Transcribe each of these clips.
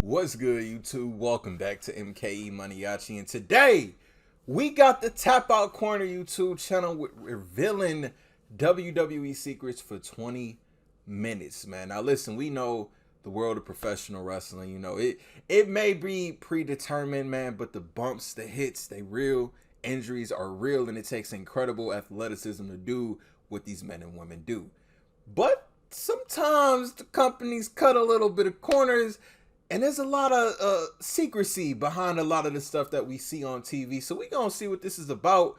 What's good, YouTube? Welcome back to MKE MANIACI, and today we got the Tap Out Corner YouTube channel with revealing WWE secrets for 20 minutes, man. Now listen, we know the world of professional wrestling, you know, it may be predetermined, man, but the bumps, the hits, they real, injuries are real, and it takes incredible athleticism to do what these men and women do. But sometimes the companies cut a little bit of corners, and there's a lot of secrecy behind a lot of the stuff that we see on TV. So we're going to see what this is about.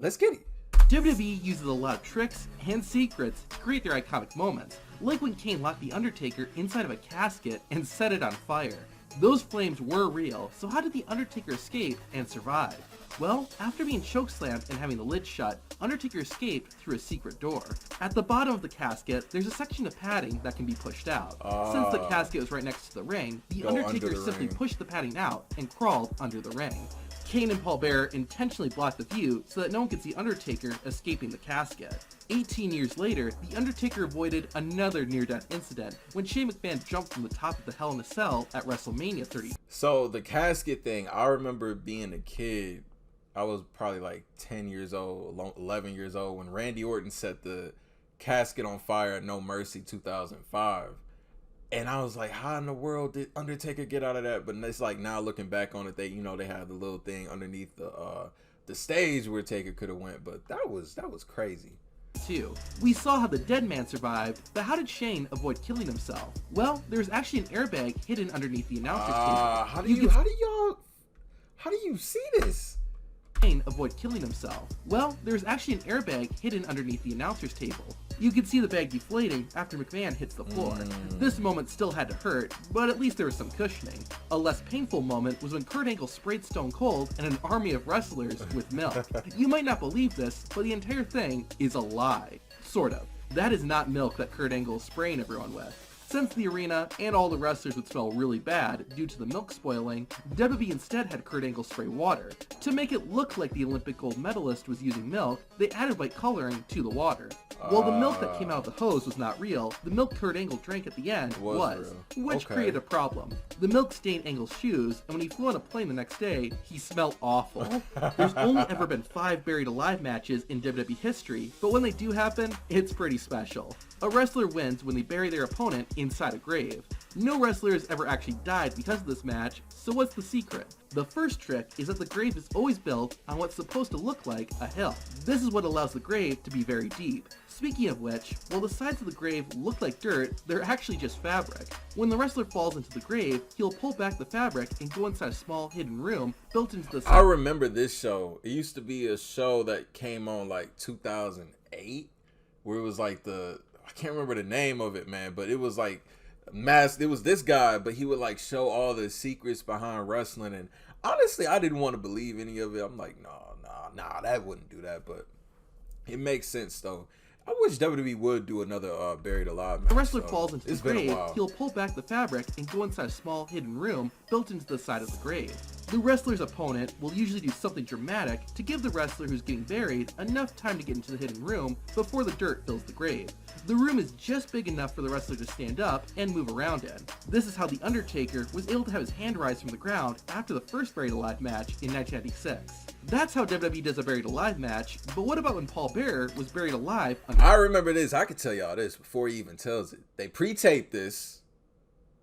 Let's get it. WWE uses a lot of tricks and secrets to create their iconic moments, like when Kane locked The Undertaker inside of a casket and set it on fire. Those flames were real, so how did The Undertaker escape and survive? Well, after being chokeslammed and having the lid shut, Undertaker escaped through a secret door. At the bottom of the casket, there's a section of padding that can be pushed out. Since the casket was right next to the ring, the Undertaker simply pushed the padding out and crawled under the ring. Kane and Paul Bearer intentionally blocked the view so that no one could see Undertaker escaping the casket. 18 years later, The Undertaker avoided another near-death incident when Shane McMahon jumped from the top of the Hell in a Cell at WrestleMania 30. So the casket thing, I remember being a kid. I was probably like 10 years old, 11 years old when Randy Orton set the casket on fire at No Mercy 2005. And I was like, how in the world did Undertaker get out of that? But it's like now looking back on it, they had the little thing underneath the stage where Taker could have went, but that was crazy. We saw how the dead man survived, but how did Shane avoid killing himself? Well, there's actually an airbag hidden underneath the announcer's table. How do you see this? Shane avoid killing himself. Well, there's actually an airbag hidden underneath the announcer's table. You can see the bag deflating after McMahon hits the floor. This moment still had to hurt, but at least there was some cushioning. A less painful moment was when Kurt Angle sprayed Stone Cold and an army of wrestlers with milk. You might not believe this, but the entire thing is a lie. Sort of. That is not milk that Kurt Angle is spraying everyone with. Since the arena and all the wrestlers would smell really bad due to the milk spoiling, WWE instead had Kurt Angle spray water. To make it look like the Olympic gold medalist was using milk, they added white coloring to the water. While the milk that came out of the hose was not real, the milk Kurt Angle drank at the end was, which created a problem. The milk stained Angle's shoes, and when he flew on a plane the next day, he smelled awful. There's only ever been 5 buried alive matches in WWE history, but when they do happen, it's pretty special. A wrestler wins when they bury their opponent inside a grave. No wrestler has ever actually died because of this match, so what's the secret? The first trick is that the grave is always built on what's supposed to look like a hill. This is what allows the grave to be very deep. Speaking of which, while the sides of the grave look like dirt, they're actually just fabric. When the wrestler falls into the grave, he'll pull back the fabric and go inside a small hidden room built into the side. I remember this show. It used to be a show that came on like 2008, where it was like I can't remember the name of it, man, but it was like it was this guy, but he would like show all the secrets behind wrestling, and honestly I didn't want to believe any of it. I'm like, nah, that wouldn't do that, but it makes sense though. I wish WWE would do another buried alive match. The wrestler falls into the grave, he'll pull back the fabric and go inside a small hidden room built into the side of the grave. The wrestler's opponent will usually do something dramatic to give the wrestler who's getting buried enough time to get into the hidden room before the dirt fills the grave. The room is just big enough for the wrestler to stand up and move around in. This is how The Undertaker was able to have his hand rise from the ground after the first buried alive match in 1996. That's how WWE does a buried alive match, but what about when Paul Bearer was buried alive under— I remember this. I could tell y'all this before he even tells it. They pre-taped this.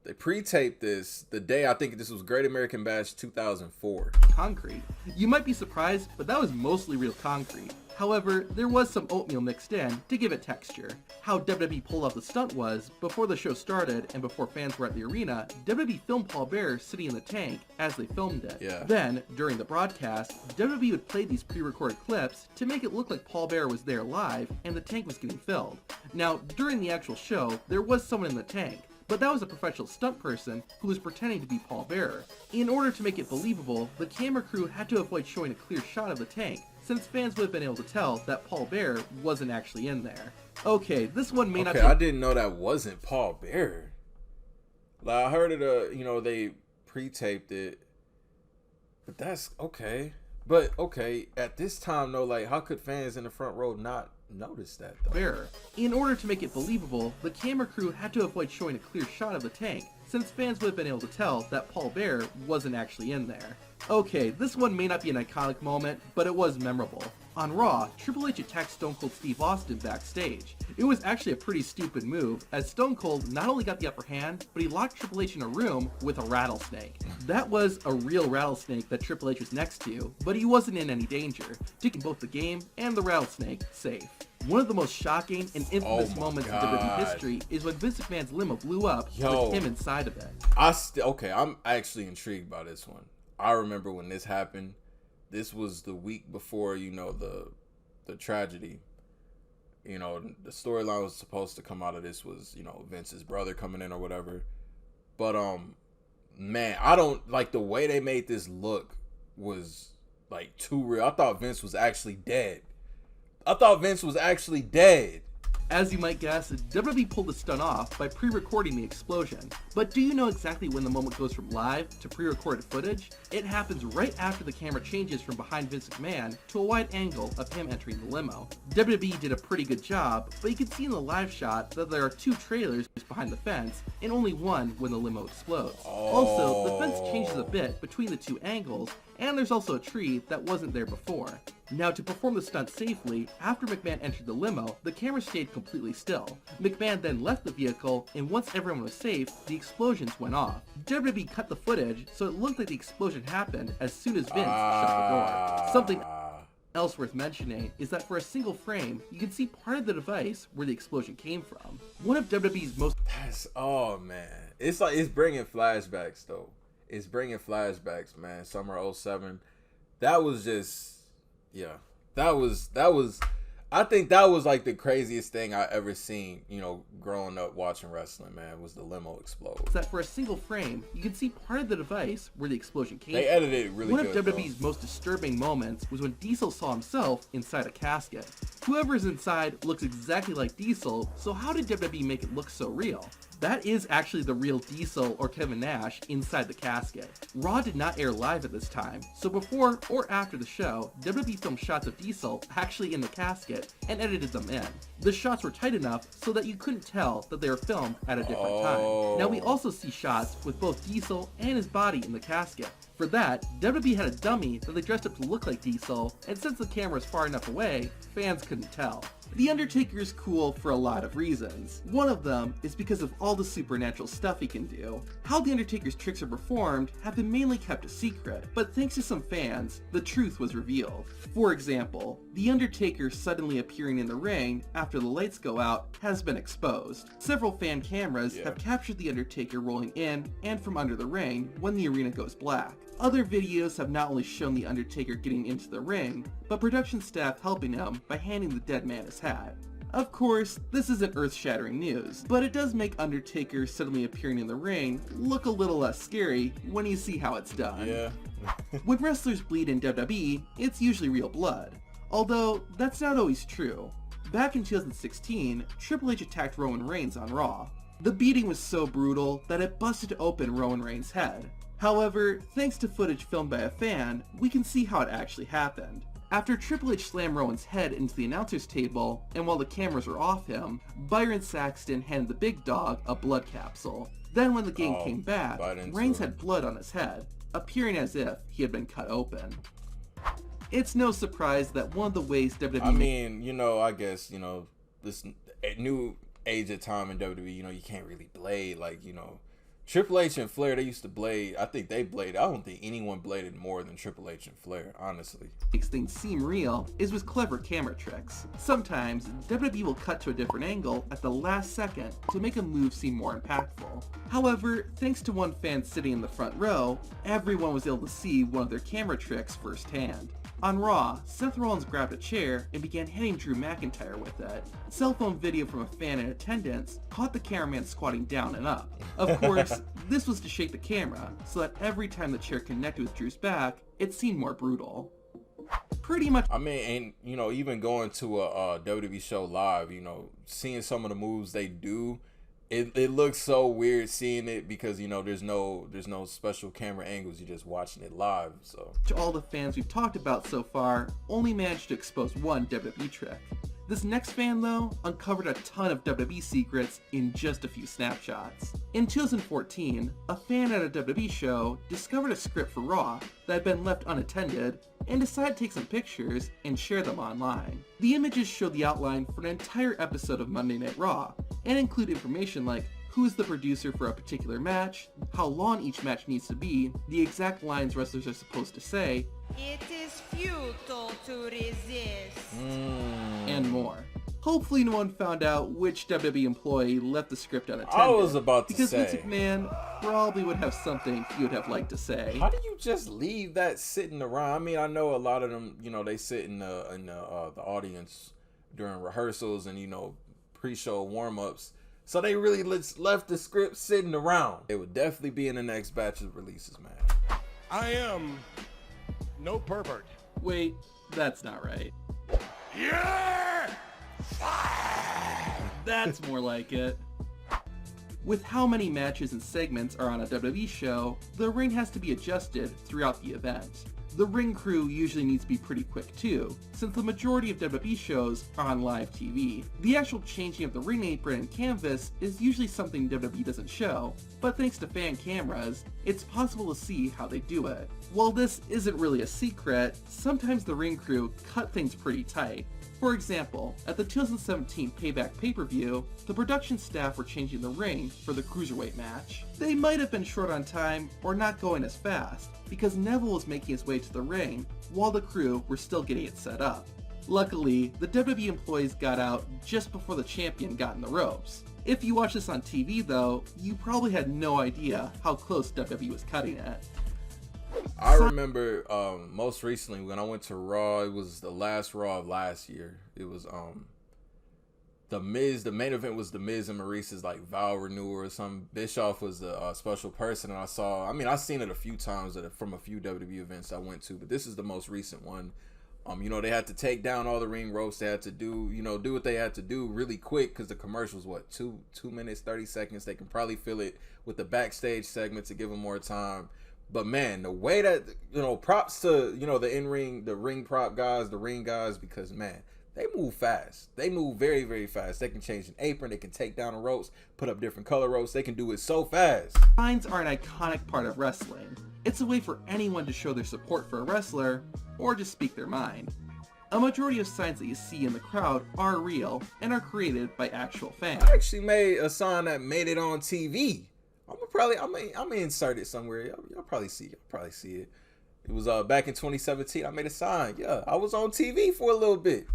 The day, I think this was Great American Bash 2004. Concrete. You might be surprised, but that was mostly real concrete. However, there was some oatmeal mixed in to give it texture. How WWE pulled off the stunt was, before the show started and before fans were at the arena, WWE filmed Paul Bearer sitting in the tank as they filmed it. Then, during the broadcast, WWE would play these pre-recorded clips to make it look like Paul Bearer was there live and the tank was getting filled. Now, during the actual show, there was someone in the tank, but that was a professional stunt person who was pretending to be Paul Bearer. In order to make it believable, the camera crew had to avoid showing a clear shot of the tank, since fans would have been able to tell that Paul Bearer wasn't actually in there. Okay, this one may not be— I didn't know that wasn't Paul Bearer. Like, I heard it, they pre-taped it, but that's okay. But okay, at this time though, like how could fans in the front row not notice that though? Bearer. In order to make it believable, the camera crew had to avoid showing a clear shot of the tank, since fans would have been able to tell that Paul Bearer wasn't actually in there. Okay, this one may not be an iconic moment, but it was memorable. On Raw, Triple H attacked Stone Cold Steve Austin backstage. It was actually a pretty stupid move, as Stone Cold not only got the upper hand, but he locked Triple H in a room with a rattlesnake. That was a real rattlesnake that Triple H was next to, but he wasn't in any danger, keeping both the game and the rattlesnake safe. One of the most shocking and infamous moments in WWE history is when Vince McMahon's limo blew up with him inside of it. I'm actually intrigued by this one. I remember when this happened. This was the week before, you know, the tragedy. You know, the storyline was supposed to come out of this was, you know, Vince's brother coming in or whatever. But man, I don't like the way they made this look was like too real. I thought Vince was actually dead. As you might guess, WWE pulled the stunt off by pre-recording the explosion. But do you know exactly when the moment goes from live to pre-recorded footage? It happens right after the camera changes from behind Vince McMahon to a wide angle of him entering the limo. WWE did a pretty good job, but you can see in the live shot that there are 2 trailers behind the fence and only one when the limo explodes. Also, the fence changes a bit between the 2 angles, and there's also a tree that wasn't there before. Now, to perform the stunt safely, after McMahon entered the limo, the camera stayed completely still. McMahon then left the vehicle, and once everyone was safe, the explosions went off. WWE cut the footage, so it looked like the explosion happened as soon as Vince shut the door. Something else worth mentioning is that for a single frame, you can see part of the device where the explosion came from. One of WWE's most... Oh, man. It's like, it's bringing flashbacks, though. It's bringing flashbacks, man. Summer 07. That was just... Yeah, that was, I think that was like the craziest thing I ever seen, you know, growing up watching wrestling, man, was the limo explode. That for a single frame, you can see part of the device where the explosion came They edited it really good. One of WWE's most disturbing moments was when Diesel saw himself inside a casket. Whoever's inside looks exactly like Diesel, so how did WWE make it look so real? That is actually the real Diesel or Kevin Nash inside the casket. Raw did not air live at this time, so before or after the show, WWE filmed shots of Diesel actually in the casket and edited them in. The shots were tight enough so that you couldn't tell that they were filmed at a different time. Now we also see shots with both Diesel and his body in the casket. For that, WWE had a dummy that they dressed up to look like Diesel, and since the camera was far enough away, fans couldn't tell. The Undertaker is cool for a lot of reasons. One of them is because of all the supernatural stuff he can do. How the Undertaker's tricks are performed have been mainly kept a secret, but thanks to some fans, the truth was revealed. For example, the Undertaker suddenly appearing in the ring after the lights go out has been exposed. Several fan cameras have captured the Undertaker rolling in and from under the ring when the arena goes black. Other videos have not only shown the Undertaker getting into the ring, but production staff helping him by handing the dead man his hat. Of course, this isn't earth-shattering news, but it does make Undertaker suddenly appearing in the ring look a little less scary when you see how it's done. Yeah. When wrestlers bleed in WWE, it's usually real blood. Although, that's not always true. Back in 2016, Triple H attacked Roman Reigns on Raw. The beating was so brutal that it busted open Roman Reigns' head. However, thanks to footage filmed by a fan, we can see how it actually happened. After Triple H slammed Rowan's head into the announcer's table, and while the cameras were off him, Byron Saxton handed the big dog a blood capsule. Then when the gang came back, Reigns had blood on his head, appearing as if he had been cut open. It's no surprise that one of the ways WWE... I mean, you know, I guess, you know, this new age of time in WWE, you know, you can't really blade, like, you know, Triple H and Flair, they used to blade. I think they bladed. I don't think anyone bladed more than Triple H and Flair, honestly. Makes things seem real is with clever camera tricks. Sometimes, WWE will cut to a different angle at the last second to make a move seem more impactful. However, thanks to one fan sitting in the front row, everyone was able to see one of their camera tricks firsthand. On Raw, Seth Rollins grabbed a chair and began hitting Drew McIntyre with it. Cell phone video from a fan in attendance caught the cameraman squatting down and up. Of course, this was to shake the camera, so that every time the chair connected with Drew's back, it seemed more brutal. Pretty much. I mean, and you know, even going to a WWE show live, you know, seeing some of the moves they do, It looks so weird seeing it because, you know, there's no special camera angles. You're just watching it live. So To all the fans we've talked about so far, only managed to expose one WWE trick. This next fan, though, uncovered a ton of WWE secrets in just a few snapshots. In 2014, a fan at a WWE show discovered a script for Raw that had been left unattended and decided to take some pictures and share them online. The images show the outline for an entire episode of Monday Night Raw and include information like who is the producer for a particular match, how long each match needs to be, the exact lines wrestlers are supposed to say, It is futile to resist. and more. Hopefully no one found out which WWE employee left the script unattended. I was about to because say, Vince McMahon probably would have something he would have liked to say. how do you just leave that sitting around? I mean, I know a lot of them, you know, they sit in the audience during rehearsals and, you know, pre-show warm-ups. So they really left the script sitting around. It would definitely be in the next batch of releases, man. I am no pervert. Wait, that's not right. Yeah! That's more like it. With how many matches and segments are on a WWE show, the ring has to be adjusted throughout the event. The ring crew usually needs to be pretty quick too, since the majority of WWE shows are on live TV. The actual changing of the ring apron and canvas is usually something WWE doesn't show, but thanks to fan cameras, it's possible to see how they do it. While this isn't really a secret, sometimes the ring crew cut things pretty tight. For example, at the 2017 Payback pay-per-view, the production staff were changing the ring for the Cruiserweight match. They might have been short on time or not going as fast, because Neville was making his way to the ring while the crew were still getting it set up. Luckily, the WWE employees got out just before the champion got in the ropes. If you watch this on TV though, you probably had no idea how close WWE was cutting it. I remember most recently when I went to Raw, it was the last Raw of last year. It was The Miz, the main event was The Miz and Maurice's like vow renewal or something. Bischoff was a special person, and I've seen it a few times from a few WWE events I went to, but this is the most recent one. You know, they had to take down all the ring ropes. They had to do what they had to do really quick because the commercial's what, 2 minutes 30 seconds. They can probably fill it with the backstage segment to give them more time. But man, the way that, you know, props to, you know, the in-ring, the ring prop guys, the ring guys, because man, they move fast. They move very, very fast. They can change an apron. They can take down the ropes, put up different color ropes. They can do it so fast. Signs are an iconic part of wrestling. It's a way for anyone to show their support for a wrestler, or just speak their mind. A majority of signs that you see in the crowd are real, and are created by actual fans. I actually made a sign that made it on TV. I'm gonna insert it somewhere. Y'all probably see it. It was back in 2017. I made a sign. Yeah, I was on TV for a little bit.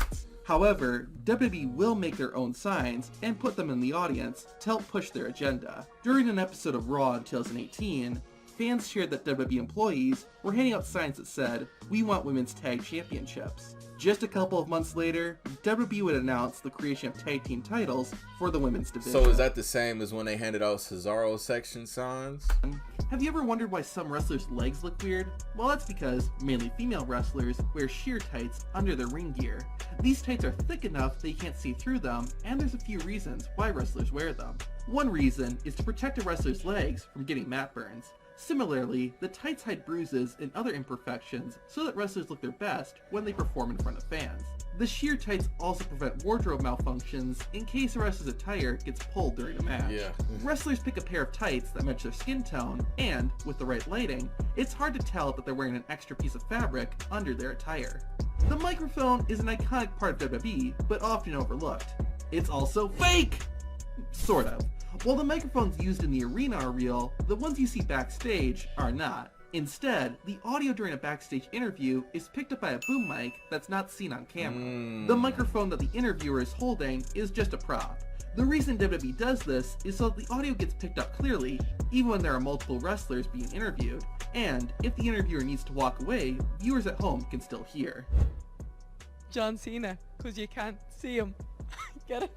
However, WWE will make their own signs and put them in the audience to help push their agenda. During an episode of Raw in 2018, fans shared that WWE employees were handing out signs that said, "We want women's tag championships." Just a couple of months later, WWE would announce the creation of tag team titles for the women's division. So is that the same as when they handed out Cesaro section signs? Have you ever wondered why some wrestlers' legs look weird? Well, that's because mainly female wrestlers wear sheer tights under their ring gear. These tights are thick enough that you can't see through them, and there's a few reasons why wrestlers wear them. One reason is to protect a wrestler's legs from getting mat burns. Similarly, the tights hide bruises and other imperfections so that wrestlers look their best when they perform in front of fans. The sheer tights also prevent wardrobe malfunctions in case a wrestler's attire gets pulled during a match. Yeah. Wrestlers pick a pair of tights that match their skin tone, and, with the right lighting, it's hard to tell that they're wearing an extra piece of fabric under their attire. The microphone is an iconic part of WWE, but often overlooked. It's also fake! Sort of. While the microphones used in the arena are real, the ones you see backstage are not. Instead, the audio during a backstage interview is picked up by a boom mic that's not seen on camera. The microphone that the interviewer is holding is just a prop. The reason WWE does this is so that the audio gets picked up clearly, even when there are multiple wrestlers being interviewed, and if the interviewer needs to walk away, viewers at home can still hear. John Cena, because you can't see him. Get it?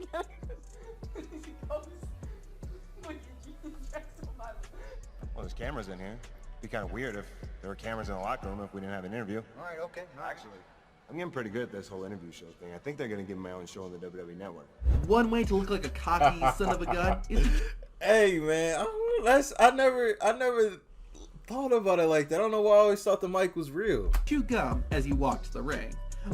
Well, there's cameras in here. It'd be kind of weird if there were cameras in the locker room if we didn't have an interview. All right, okay. No, actually, I'm getting pretty good at this whole interview show thing. I think they're gonna give me my own show on the WWE Network. One way to look like a cocky son of a gun is to Hey man, I never thought about it like that. I don't know why I always thought the mic was real. chew gum as you walk to the ring.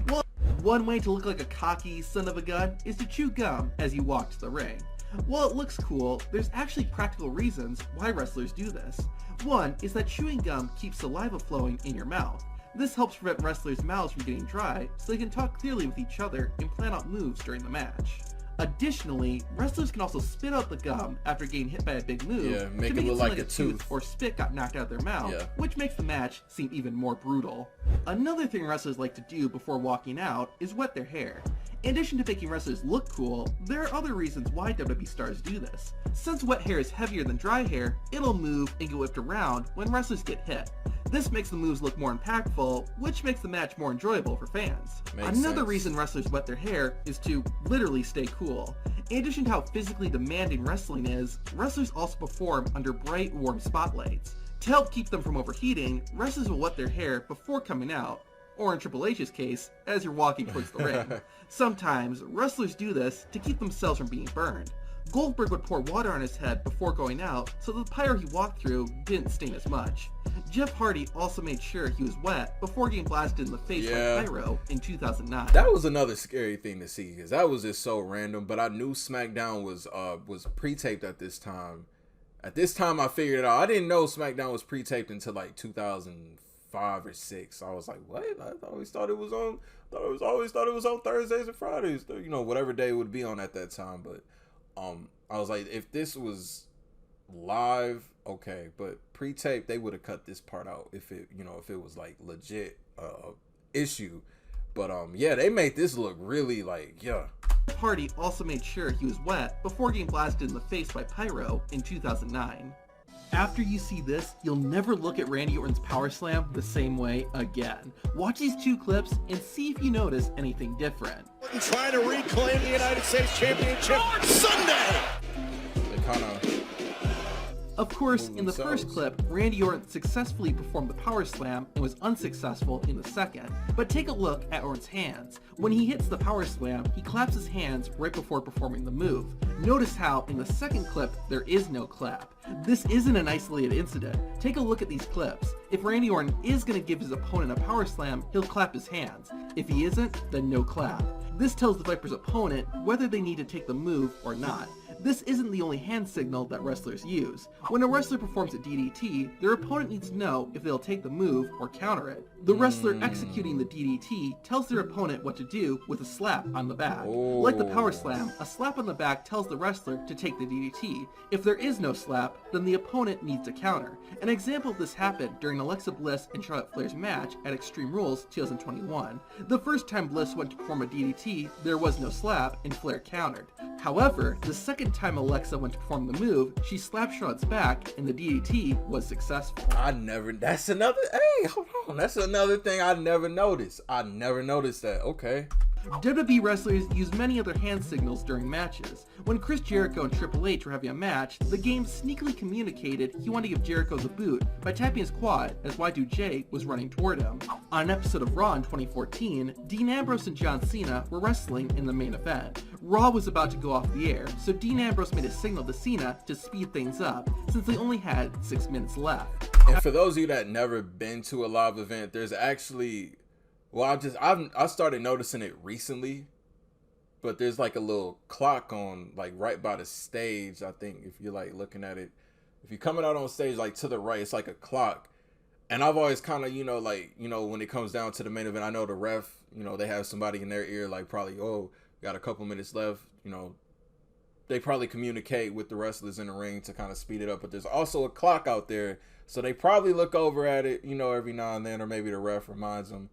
Well, one way to look like a cocky son of a gun is to chew gum as you walk to the ring. While it looks cool, there's actually practical reasons why wrestlers do this. One is that chewing gum keeps saliva flowing in your mouth. This helps prevent wrestlers' mouths from getting dry so they can talk clearly with each other and plan out moves during the match. Additionally, wrestlers can also spit out the gum after getting hit by a big move Yeah, make to it make look seem like a tooth. or spit got knocked out of their mouth, Yeah. which makes the match seem even more brutal. Another thing wrestlers like to do before walking out is wet their hair. In addition to making wrestlers look cool, there are other reasons why WWE stars do this. Since wet hair is heavier than dry hair, it'll move and get whipped around when wrestlers get hit. This makes the moves look more impactful, which makes the match more enjoyable for fans. Makes Another sense. reason wrestlers wet their hair is to literally stay cool. In addition to how physically demanding wrestling is, wrestlers also perform under bright, warm spotlights. To help keep them from overheating, wrestlers will wet their hair before coming out, or in Triple H's case, as you're walking towards the ring. Sometimes, wrestlers do this to keep themselves from being burned. Goldberg would pour water on his head before going out so the pyro he walked through didn't sting as much. Jeff Hardy also made sure he was wet before getting blasted in the face Yeah. by pyro in 2009. That was another scary thing to see because that was just so random. But I knew SmackDown was pre-taped at this time. At this time, I figured it out. I didn't know SmackDown was pre-taped until like 2005 or 6. I was like, what? I always thought it was on. Always thought it was on Thursdays and Fridays. You know, whatever day it would be on at that time. But I was like, if this was live, okay, but pre-tape, they would have cut this part out if it was like legit issue. But yeah, they made this look really like, yeah. Hardy also made sure he was wet before getting blasted in the face by pyro in 2009. After you see this, you'll never look at Randy Orton's power slam the same way again. Watch these two clips and see if you notice anything different. Orton trying to reclaim the United States Championship Sunday. They kind of. Of course, Move in the themselves. first clip, Randy Orton successfully performed the power slam and was unsuccessful in the second. But take a look at Orton's hands. When he hits the power slam, he claps his hands right before performing the move. Notice how in the second clip, there is no clap. This isn't an isolated incident. Take a look at these clips. If Randy Orton is going to give his opponent a power slam, he'll clap his hands. If he isn't, then no clap. This tells the Viper's opponent whether they need to take the move or not. This isn't the only hand signal that wrestlers use. When a wrestler performs a DDT, their opponent needs to know if they'll take the move or counter it. The wrestler executing the DDT tells their opponent what to do with a slap on the back. Like the power slam, a slap on the back tells the wrestler to take the DDT. If there is no slap, then the opponent needs to counter. An example of this happened during Alexa Bliss and Charlotte Flair's match at Extreme Rules 2021. The first time Bliss went to perform a DDT, there was no slap and Flair countered. However, the second time Alexa went to perform the move, she slapped Charlotte's back and the DDT was successful. That's another, hey, hold on. That's another thing I never noticed. I never noticed that. Okay. WWE wrestlers use many other hand signals during matches. When Chris Jericho and Triple H were having a match, the game sneakily communicated he wanted to give Jericho the boot by tapping his quad as Y2J was running toward him. On an episode of Raw in 2014, Dean Ambrose and John Cena were wrestling in the main event. Raw was about to go off the air, so Dean Ambrose made a signal to Cena to speed things up, since they only had 6 minutes left. And for those of you that never been to a live event, there's actually, well, I started noticing it recently, but there's like a little clock on like right by the stage. I think if you're like looking at it, if you're coming out on stage like to the right, it's like a clock. And I've always kind of, when it comes down to the main event, I know the ref, they have somebody in their ear like probably, got a couple minutes left, they probably communicate with the wrestlers in the ring to kind of speed it up. But there's also a clock out there, so they probably look over at it, every now and then, or maybe the ref reminds them.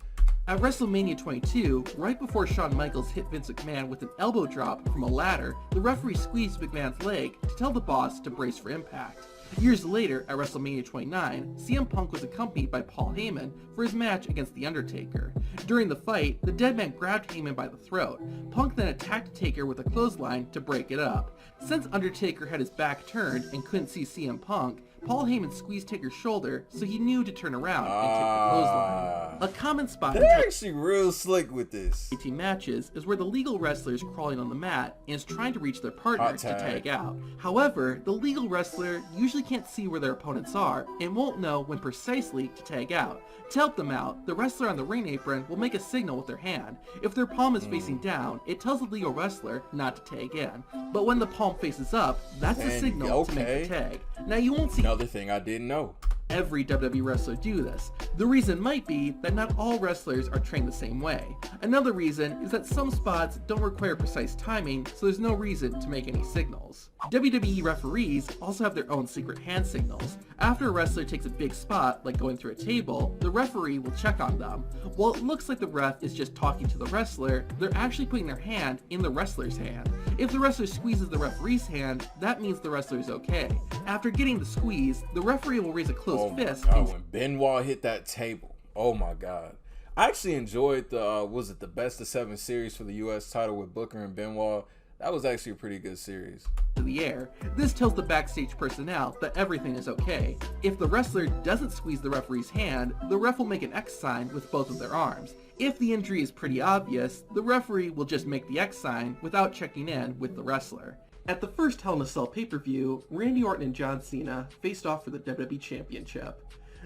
At WrestleMania 22, right before Shawn Michaels hit Vince McMahon with an elbow drop from a ladder, the referee squeezed McMahon's leg to tell the boss to brace for impact. Years later, at WrestleMania 29, CM Punk was accompanied by Paul Heyman for his match against The Undertaker. During the fight, the dead man grabbed Heyman by the throat. Punk then attacked Taker with a clothesline to break it up. Since Undertaker had his back turned and couldn't see CM Punk, Paul Heyman squeezed Taker's shoulder, so he knew to turn around and take the clothesline. A common spot in They're actually real slick with this. tag team matches is where the legal wrestler is crawling on the mat and is trying to reach their partner to tag out. However, the legal wrestler usually can't see where their opponents are and won't know when precisely to tag out. To help them out, the wrestler on the ring apron will make a signal with their hand. If their palm is facing down, it tells the legal wrestler not to tag in. But when the palm faces up, that's the signal to make the tag. Now you won't see Another thing I didn't know. every WWE wrestler do this. The reason might be that not all wrestlers are trained the same way. Another reason is that some spots don't require precise timing, so there's no reason to make any signals. WWE referees also have their own secret hand signals. After a wrestler takes a big spot, like going through a table, the referee will check on them. While it looks like the ref is just talking to the wrestler, they're actually putting their hand in the wrestler's hand. If the wrestler squeezes the referee's hand, that means the wrestler is okay. After getting the squeeze, the referee will raise a closed fist. When Benoit hit that table, oh my god. I actually enjoyed the best of 7 series for the US title with Booker and Benoit. That was actually a pretty good series. To the air. This tells the backstage personnel that everything is okay. If the wrestler doesn't squeeze the referee's hand, the ref will make an X sign with both of their arms. If the injury is pretty obvious, the referee will just make the X sign without checking in with the wrestler. At the first Hell in a Cell pay-per-view, Randy Orton and John Cena faced off for the WWE Championship.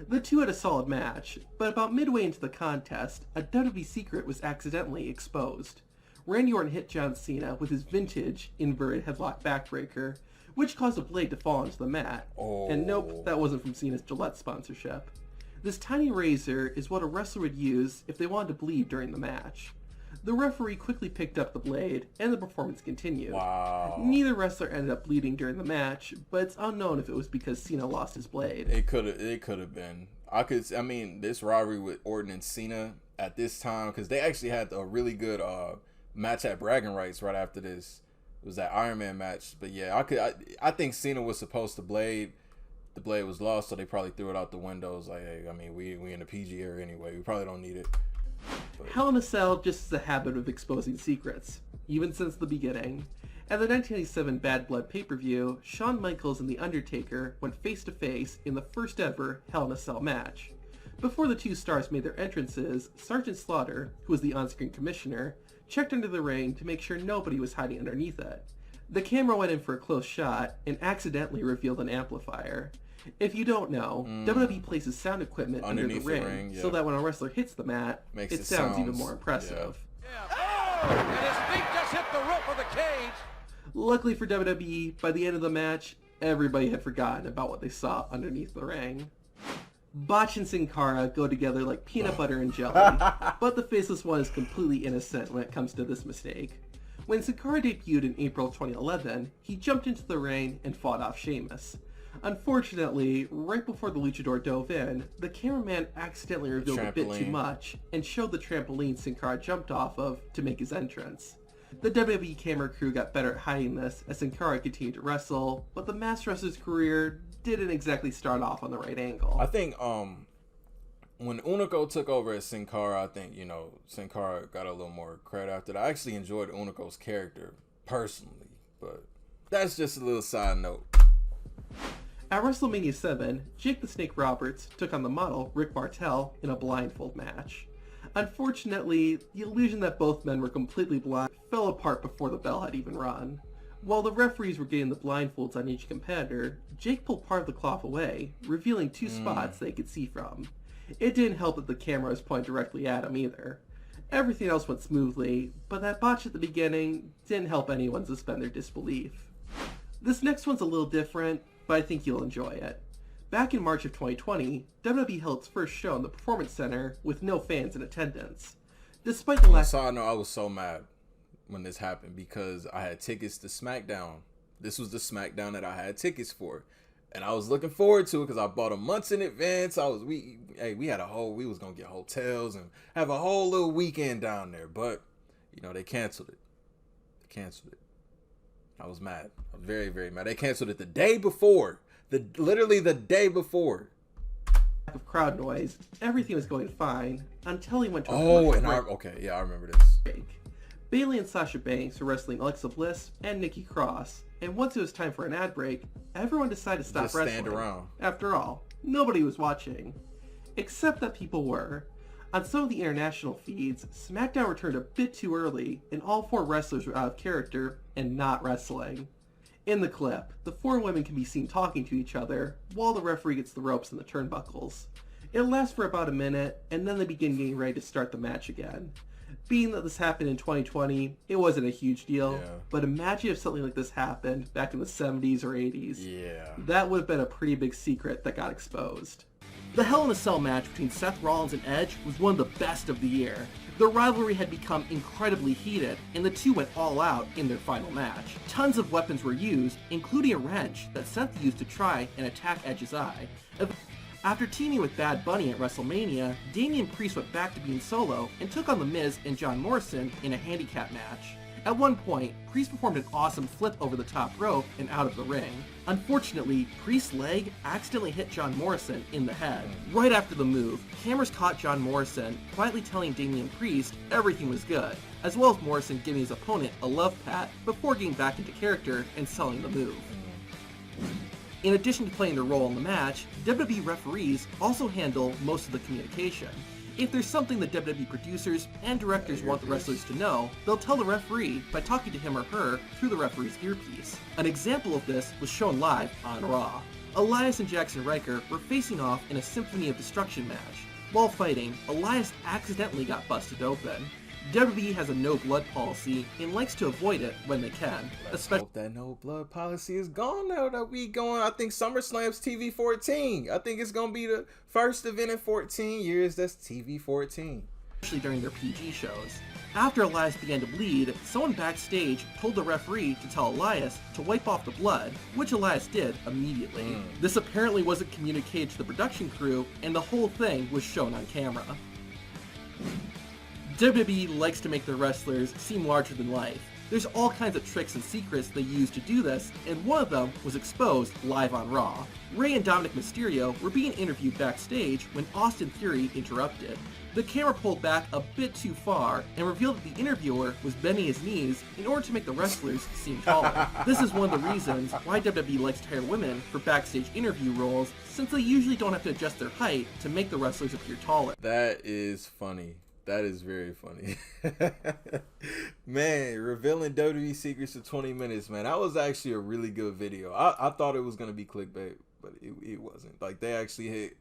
The two had a solid match, but about midway into the contest, a WWE secret was accidentally exposed. Randy Orton hit John Cena with his vintage inverted headlock backbreaker, which caused a blade to fall onto the mat. And nope, that wasn't from Cena's Gillette sponsorship. This tiny razor is what a wrestler would use if they wanted to bleed during the match. The referee quickly picked up the blade, and the performance continued. Wow. Neither wrestler ended up bleeding during the match, but it's unknown if it was because Cena lost his blade. It could have been. I mean, this rivalry with Orton and Cena at this time, because they actually had a really good match at Bragging Rights right after this. It was that Iron Man match. But yeah, I think Cena was supposed to blade. The blade was lost, so they probably threw it out the window. It was like, hey, I mean, we in the PG era anyway. We probably don't need it. Hell in a Cell just has a habit of exposing secrets, even since the beginning. At the 1987 Bad Blood pay-per-view, Shawn Michaels and The Undertaker went face-to-face in the first ever Hell in a Cell match. Before the two stars made their entrances, Sergeant Slaughter, who was the on-screen commissioner, checked under the ring to make sure nobody was hiding underneath it. The camera went in for a close shot and accidentally revealed an amplifier. If you don't know, WWE places sound equipment under the ring, so that when a wrestler hits the mat, it sounds even more impressive. And his feet just hit the roof of the cage. Luckily for WWE, by the end of the match, everybody had forgotten about what they saw underneath the ring. Botch and Sin Cara go together like peanut butter and jelly, but the Faceless One is completely innocent when it comes to this mistake. When Sin Cara debuted in April 2011, he jumped into the ring and fought off Sheamus. Unfortunately, right before the luchador dove in, the cameraman accidentally revealed a bit too much and showed the trampoline Sin Cara jumped off of to make his entrance. The WWE camera crew got better at hiding this as Sin Cara continued to wrestle, but the masked wrestler's career didn't exactly start off on the right angle. I think when Unico took over as Sin Cara, I think, Sin Cara got a little more credit after that. I actually enjoyed Unico's character personally, but that's just a little side note. At WrestleMania 7, Jake the Snake Roberts took on the model Rick Martel in a blindfold match. Unfortunately, the illusion that both men were completely blind fell apart before the bell had even rung. While the referees were getting the blindfolds on each competitor, Jake pulled part of the cloth away, revealing two spots they could see from. It didn't help that the camera was pointed directly at him either. Everything else went smoothly, but that botch at the beginning didn't help anyone suspend their disbelief. This next one's a little different, but I think you'll enjoy it. Back in March of 2020, WWE held its first show in the Performance Center with no fans in attendance. Despite the lack I was so mad when this happened because I had tickets to SmackDown. This was the SmackDown that I had tickets for. And I was looking forward to it because I bought them months in advance. We was going to get hotels and have a whole little weekend down there. But, they canceled it. I was mad. I was very, very mad. They canceled it the day before. Literally the day before. Of crowd noise, everything was going fine until he went to a I remember this. break. Bayley and Sasha Banks were wrestling Alexa Bliss and Nikki Cross. And once it was time for an ad break, everyone decided to stop Just wrestling. stand around. After all, nobody was watching. Except that people were. On some of the international feeds, SmackDown returned a bit too early, and all 4 wrestlers were out of character and not wrestling. In the clip, the 4 women can be seen talking to each other, while the referee gets the ropes and the turnbuckles. It lasts for about a minute, and then they begin getting ready to start the match again. Being that this happened in 2020, it wasn't a huge deal, but imagine if something like this happened back in the 70s or 80s. Yeah. That would have been a pretty big secret that got exposed. The Hell in a Cell match between Seth Rollins and Edge was one of the best of the year. The rivalry had become incredibly heated, and the two went all out in their final match. Tons of weapons were used, including a wrench that Seth used to try and attack Edge's eye. After teaming with Bad Bunny at WrestleMania, Damian Priest went back to being solo and took on The Miz and John Morrison in a handicap match. At one point, Priest performed an awesome flip over the top rope and out of the ring. Unfortunately, Priest's leg accidentally hit John Morrison in the head. Right after the move, cameras caught John Morrison quietly telling Damian Priest everything was good, as well as Morrison giving his opponent a love pat before getting back into character and selling the move. In addition to playing their role in the match, WWE referees also handle most of the communication. If there's something that WWE producers and directors want the wrestlers to know, they'll tell the referee by talking to him or her through the referee's earpiece. An example of this was shown live on Raw. Elias and Jackson Riker were facing off in a Symphony of Destruction match. While fighting, Elias accidentally got busted open. WWE has a no-blood policy and likes to avoid it when they can. Especially Hope that no-blood policy is gone now that we going. I think SummerSlam's TV 14. I think it's going to be the first event in 14 years that's TV 14. during their PG shows. After Elias began to bleed, someone backstage told the referee to tell Elias to wipe off the blood, which Elias did immediately. This apparently wasn't communicated to the production crew, and the whole thing was shown on camera. WWE likes to make their wrestlers seem larger than life. There's all kinds of tricks and secrets they use to do this, and one of them was exposed live on Raw. Rey and Dominic Mysterio were being interviewed backstage when Austin Theory interrupted. The camera pulled back a bit too far and revealed that the interviewer was bending his knees in order to make the wrestlers seem taller. This is one of the reasons why WWE likes to hire women for backstage interview roles, since they usually don't have to adjust their height to make the wrestlers appear taller. That is funny. That is very funny. Man, revealing WWE secrets for 20 minutes, man. That was actually a really good video. I thought it was going to be clickbait, but it wasn't. Like, they actually hit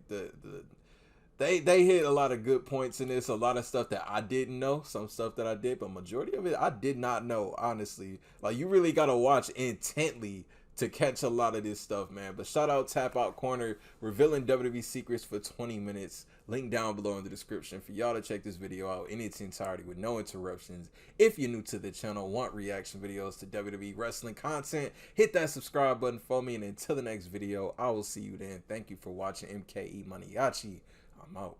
they hit a lot of good points in this, a lot of stuff that I didn't know, some stuff that I did, but majority of it I did not know, honestly. Like, you really got to watch intently to catch a lot of this stuff, man. But shout out Tap Out Corner, revealing WWE secrets for 20 minutes. Link down below in the description for y'all to check this video out in its entirety with no interruptions. If you're new to the channel, want reaction videos to WWE wrestling content, hit that subscribe button for me. And until the next video, I will see you then. Thank you for watching MKE Maniaci. I'm out.